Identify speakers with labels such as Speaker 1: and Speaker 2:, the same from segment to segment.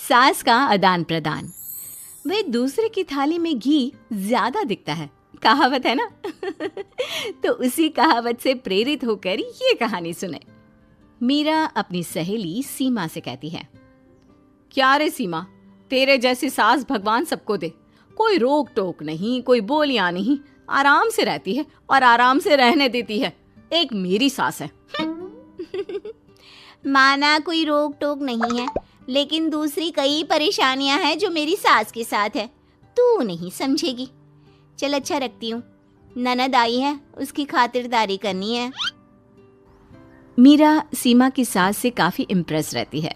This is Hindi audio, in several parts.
Speaker 1: सास का आदान प्रदान। वह दूसरे की थाली में घी ज्यादा दिखता है, कहावत है ना। तो उसी कहावत से प्रेरित होकर ये कहानी सुने। मीरा अपनी सहेली सीमा से कहती है, क्या रे सीमा, तेरे जैसी सास भगवान सबको दे। कोई रोक टोक नहीं, कोई बोलियां नहीं, आराम से रहती है और आराम से रहने देती है। एक मेरी सास है।
Speaker 2: माना कोई रोक टोक नहीं है, लेकिन दूसरी कई परेशानियां हैं जो मेरी सास के साथ है, तू नहीं समझेगी। चल अच्छा रखती हूँ, ननद आई है, उसकी खातिरदारी करनी है।
Speaker 1: मीरा सीमा की सास से काफी इम्प्रेस रहती है।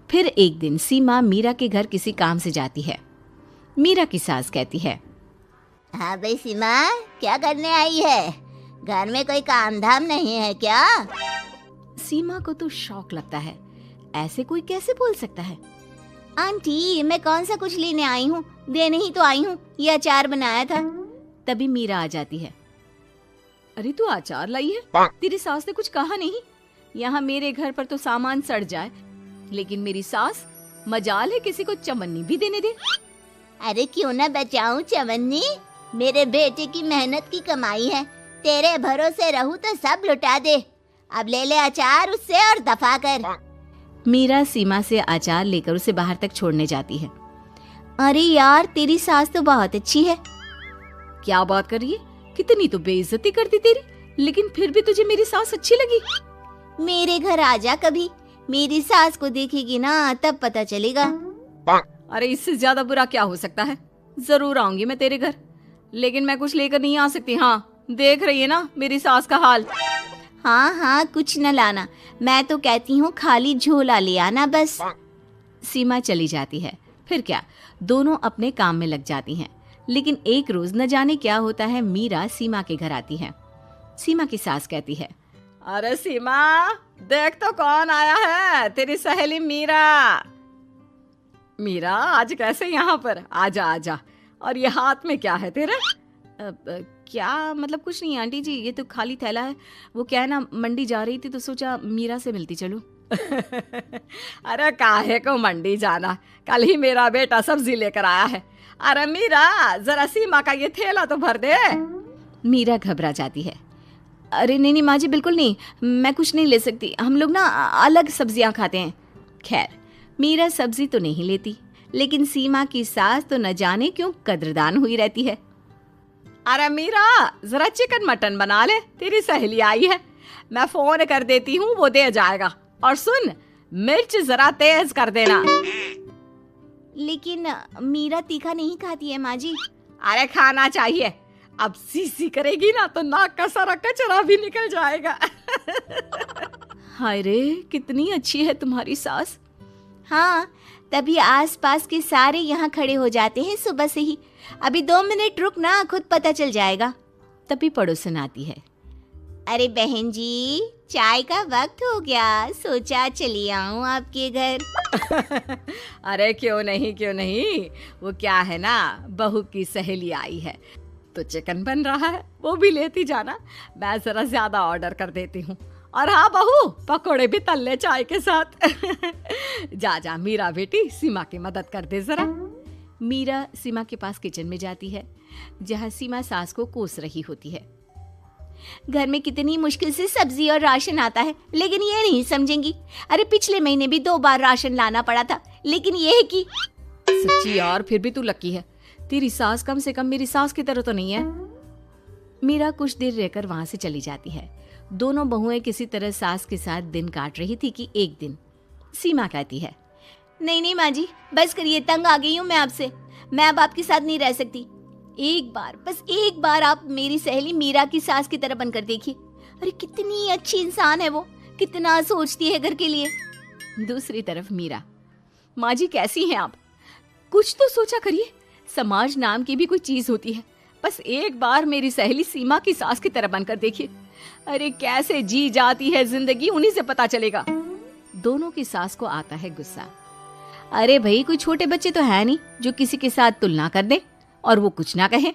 Speaker 1: फिर एक दिन सीमा मीरा के घर किसी काम से जाती है। मीरा की सास कहती है,
Speaker 2: हाँ भाई सीमा, क्या करने आई है? घर में कोई काम धाम नहीं है क्या?
Speaker 1: सीमा को तो शौक लगता है, ऐसे कोई कैसे बोल सकता है।
Speaker 2: आंटी, मैं कौन सा कुछ लेने आई हूँ, देने ही तो आई हूँ। ये अचार बनाया था।
Speaker 1: तभी मीरा आ जाती है। अरे तू अचार लाई है? तेरी सास ने कुछ कहा नहीं? यहाँ मेरे घर पर तो सामान सड़ जाए, लेकिन मेरी सास मजाल है किसी को चवन्नी भी देने दे।
Speaker 2: अरे क्यों ना बचाऊं चवन्नी, मेरे बेटे की मेहनत की कमाई है। तेरे भरोसे रहूं तो सब लुटा दे। अब ले ले अचार उससे और दफा कर।
Speaker 1: मीरा सीमा से अचार लेकर उसे बाहर तक छोड़ने जाती है। अरे यार, तेरी सास तो बहुत अच्छी है। क्या बात कर रही है? कितनी तो बेइज्जती करती तेरी, लेकिन फिर भी तुझे मेरी सास अच्छी लगी।
Speaker 2: मेरे घर आजा कभी, मेरी सास को देखेगी ना तब पता चलेगा।
Speaker 1: अरे इससे ज्यादा बुरा क्या हो सकता है। जरूर आऊंगी मैं तेरे घर, लेकिन मैं कुछ लेकर नहीं आ सकती। हाँ, देख रही है ना मेरी सास का हाल।
Speaker 2: हाँ हाँ, कुछ न लाना, मैं तो कहती हूँ खाली झोला ले आना बस।
Speaker 1: सीमा चली जाती है। फिर क्या, दोनों अपने काम में लग जाती हैं। लेकिन एक रोज न जाने क्या होता है, मीरा सीमा के घर आती है। सीमा की सास कहती है, अरे सीमा, देख तो कौन आया है, तेरी सहेली मीरा। मीरा, आज कैसे यहाँ पर? आजा आजा। और ये हाथ में क्या है तेरे? क्या मतलब? कुछ नहीं आंटी जी, ये तो खाली थैला है। वो क्या है ना, मंडी जा रही थी तो सोचा मीरा से मिलती चलूं। अरे काहे को मंडी जाना, कल ही मेरा बेटा सब्जी लेकर आया है। अरे मीरा, जरा सीमा का ये थैला तो भर दे। मीरा घबरा जाती है। अरे नहीं नहीं माँ जी, बिल्कुल नहीं, मैं कुछ नहीं ले सकती। हम लोग ना अलग सब्जियां खाते हैं। खैर, मीरा सब्जी तो नहीं लेती, लेकिन सीमा की सास तो न जाने क्यों कद्रदान हुई रहती है। अरे मीरा, जरा चिकन मटन बना ले, तेरी सहेली आई है। मैं फोन कर देती हूँ, वो दे जाएगा। और सुन, मिर्च जरा तेज कर देना।
Speaker 2: लेकिन मीरा तीखा नहीं खाती है माँ जी।
Speaker 1: अरे खाना चाहिए। अब सीसी करेगी ना तो नाक का सारा कचरा भी निकल जाएगा। हाय रे, कितनी अच्छी है तुम्हारी सास।
Speaker 2: हाँ, तभी आसपास के सारे यहाँ खड़े हो जाते हैं सुबह से ही। अभी 2 मिनट रुक ना, खुद पता चल जाएगा।
Speaker 1: तभी पड़ोसन आती है।
Speaker 2: अरे बहन जी, चाय का वक्त हो गया, सोचा चली आऊं आपके घर।
Speaker 1: अरे क्यों नहीं क्यों नहीं, वो क्या है ना, बहू की सहेली आई है तो चिकन बन रहा है, वो भी लेती जाना। मैं जरा ज्यादा ऑर्डर कर देती हूँ। और हाँ बहू, पकोड़े भी तल ले चाय के साथ। जा जा मीरा बेटी, सीमा की मदद कर दे जरा। मीरा सीमा के पास किचन में जाती है, जहाँ सीमा सास को कोस रही होती है।
Speaker 2: घर में कितनी मुश्किल से सब्जी और राशन आता है, लेकिन ये नहीं समझेंगी। अरे पिछले महीने भी 2 बार राशन लाना पड़ा था, लेकिन ये है कि
Speaker 1: सच्ची यार, फिर भी तू लकी है। तेरी सास कम से कम मेरी सास की तरह तो नहीं है। मीरा कुछ देर रहकर वहां से चली जाती है। दोनों बहुएं किसी तरह सास के साथ दिन काट रही थी कि एक दिन सीमा कहती है,
Speaker 2: नहीं नहीं माँ जी, बस करिए, तंग आ गई हूँ मैं आपसे। मैं अब आपके साथ नहीं रह सकती। एक बार, बस एक बार आप मेरी सहेली मीरा की सास की तरह बनकर देखिए। अरे कितनी अच्छी इंसान है वो, कितना सोचती है घर के लिए।
Speaker 1: दूसरी तरफ मीरा, माँ जी कैसी हैं आप? कुछ तो सोचा करिए, समाज नाम की भी कोई चीज होती है। बस एक बार मेरी सहेली सीमा की सास की तरह बनकर देखिए। अरे कैसे जी जाती है जिंदगी, उन्हीं से पता चलेगा। दोनों की सास को आता है गुस्सा। अरे भाई, कोई छोटे बच्चे तो है नहीं जो किसी के साथ तुलना कर दे और वो कुछ ना कहे।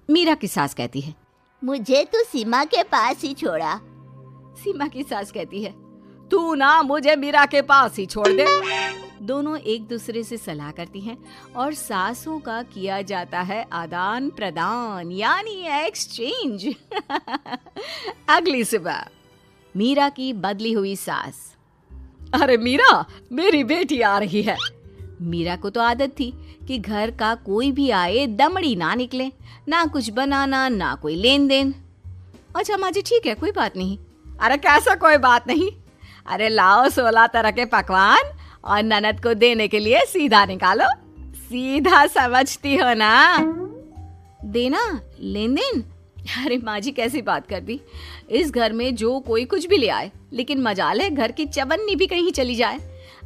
Speaker 1: मीरा की सास कहती है,
Speaker 2: मुझे तो सीमा के पास ही छोड़ा।
Speaker 1: सीमा की सास कहती है, तू ना मुझे मीरा के पास ही छोड़ दे। दोनों एक दूसरे से सलाह करती हैं और सासों का किया जाता है आदान प्रदान यानी एक्सचेंज। अगली सुबह मीरा की बदली हुई सास। अरे मीरा, मेरी बेटी आ रही है। मीरा को तो आदत थी कि घर का कोई भी आए दमड़ी ना निकले, ना कुछ बनाना ना कोई लेन देन। अच्छा माँ जी ठीक है, कोई बात नहीं। अरे कैसा कोई बात नहीं, अरे लाओ 16 तरह के पकवान और ननद को देने के लिए सीधा निकालो। सीधा समझती हो ना? देना लेन देन? अरे माँ जी कैसी बात कर दी। इस घर में जो कोई कुछ भी ले आए, लेकिन मजाल है घर की चवन्नी भी कहीं चली जाए।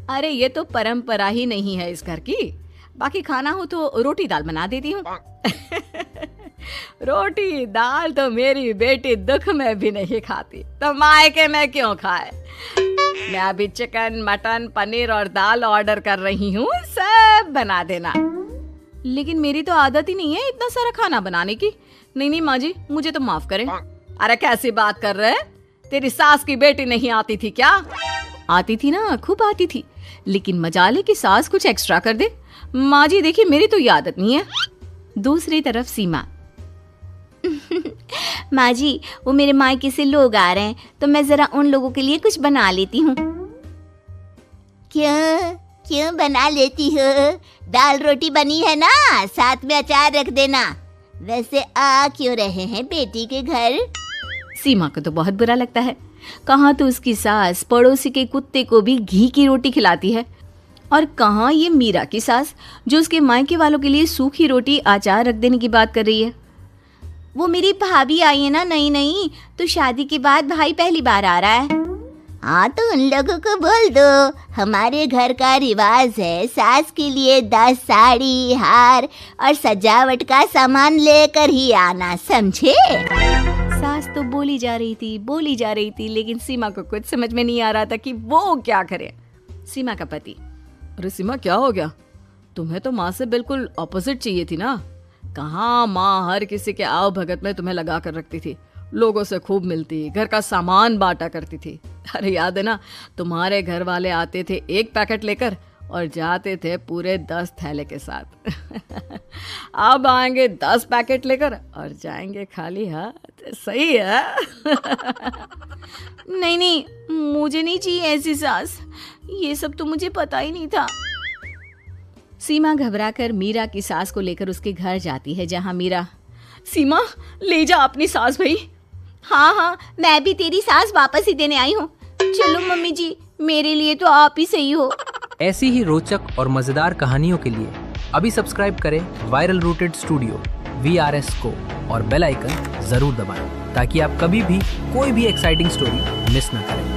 Speaker 1: अरे ये तो परंपरा ही नहीं है इस घर की। बाकी खाना हो तो रोटी दाल बना देती हूँ। रोटी दाल तो मेरी बेटी दुख में भी नहीं खाती, तो मायके में क्यों खाए। मैं अभी चिकन मटन पनीर और दाल ऑर्डर कर रही हूँ, सब बना देना। लेकिन मेरी तो आदत ही नहीं है इतना सारा खाना बनाने की। नहीं माँ जी, मुझे तो माफ करें। अरे कैसी बात कर रहे? तेरी सास की बेटी नहीं आती थी क्या? आती थी ना, खूब आती थी, लेकिन मजाले की सास कुछ एक्स्ट्रा कर दे। माँ जी देखिए, मेरी तो ये आदत नहीं है। दूसरी तरफ सीमा।
Speaker 2: माँ जी, वो मेरे मायके से लोग आ रहे हैं, तो मैं जरा उन लोगों के लिए कुछ बना लेती हूँ। क्यों बना लेती हो? दाल रोटी बनी है ना, साथ में अचार रख देना। वैसे आ क्यों रहे हैं बेटी के घर?
Speaker 1: सीमा को तो बहुत बुरा लगता है। कहाँ तो उसकी सास पड़ोसी के कुत्ते को भी घी की रोटी खिलाती है, और कहाँ ये मीरा की सास जो उसके मायके वालों के लिए सूखी रोटी अचार रख देने की बात कर रही है।
Speaker 2: वो मेरी भाभी आई है ना, नई, तो शादी के बाद भाई पहली बार आ रहा है। हाँ तो उन लोगों को बोल दो, हमारे घर का रिवाज है सास के लिए 10 साड़ी हार और सजावट का सामान लेकर ही आना, समझे?
Speaker 1: सास तो बोली जा रही थी, लेकिन सीमा को कुछ समझ में नहीं आ रहा था कि वो क्या करे। सीमा का पति। अरे सीमा क्या हो गया? तुम्हें तो माँ से बिल्कुल ऑपोजिट चाहिए थी ना। कहाँ माँ हर किसी के आओ भगत में तुम्हें लगा कर रखती थी, लोगों से खूब मिलती, घर का सामान बांटा करती थी। अरे याद है ना, तुम्हारे घर वाले आते थे 1 पैकेट लेकर और जाते थे पूरे 10 थैले के साथ। अब आएंगे 10 पैकेट लेकर और जाएंगे खाली हाथ। सही है?
Speaker 2: नहीं, मुझे नहीं चाहिए ऐसी सास। ये सब तो मुझे पता ही नहीं था।
Speaker 1: सीमा घबराकर मीरा की सास को लेकर उसके घर जाती है, जहाँ मीरा। सीमा ले जा अपनी सास भाई।
Speaker 2: हाँ, मैं भी तेरी सास वापस ही देने आई हूँ। चलो मम्मी जी, मेरे लिए तो आप ही सही हो।
Speaker 3: ऐसी ही रोचक और मजेदार कहानियों के लिए अभी सब्सक्राइब करें वायरल रूटेड स्टूडियो VRS को और बेल आइकन जरूर दबाएं, ताकि आप कभी भी कोई भी एक्साइटिंग स्टोरी मिस ना करें।